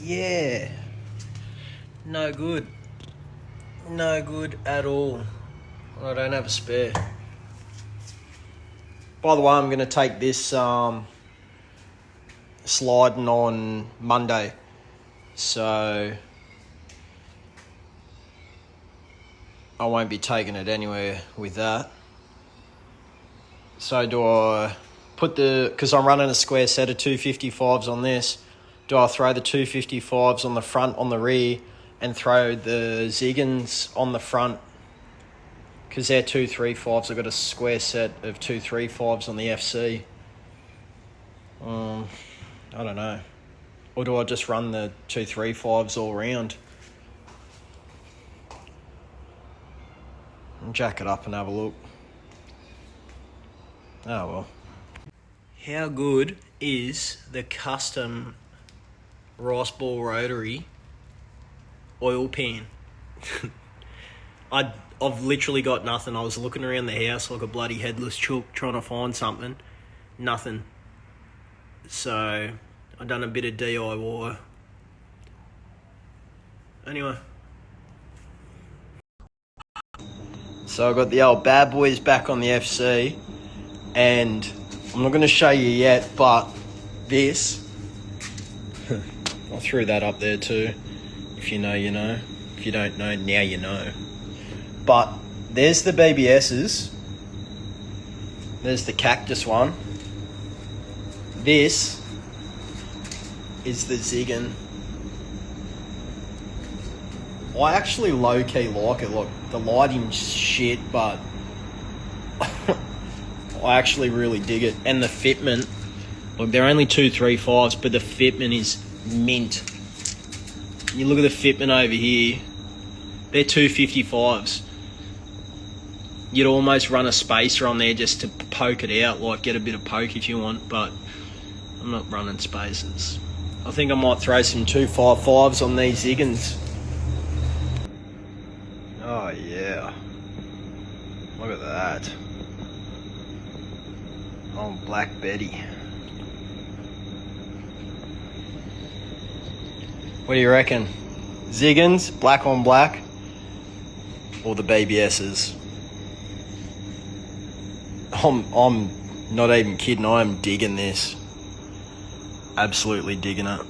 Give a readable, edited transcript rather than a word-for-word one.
Yeah. No good. No good at all. I don't have a spare. By the way, I'm going to take this sliding on Monday. So I won't be taking it anywhere with that. So do I put because I'm running a square set of 255s on this, do I throw the 255s on the front, on the rear, and throw the Ziggins on the front? Because they're 235s, I've got a square set of 235s on the FC. I don't know. Or do I just run the 235s all round? And jack it up and have a look. Oh well. How good is the custom Riceballrotary oil pan? I've literally got nothing. I was looking around the house like a bloody headless chook trying to find something. Nothing. So I've done a bit of DIY. Anyway. So I've got the old bad boys back on the FC, and I'm not going to show you yet, but this, I threw that up there too. If you know, you know. If you don't know, now you know. But there's the BBS's. There's the cactus one. This is the Ziggin. I actually low-key like it. Like, the lighting's shit, but I actually really dig it. And the fitment, look, they're only 235s, but the fitment is mint. You look at the fitment over here, they're 255s. You'd almost run a spacer on there just to poke it out, like get a bit of poke if you want, but I'm not running spacers. I think I might throw some 255s on these Ziggins. Oh yeah, look at that. Oh, Black Betty. What do you reckon? Ziggins, black on black, or the BBS's? I'm not even kidding, I'm digging this. Absolutely digging it.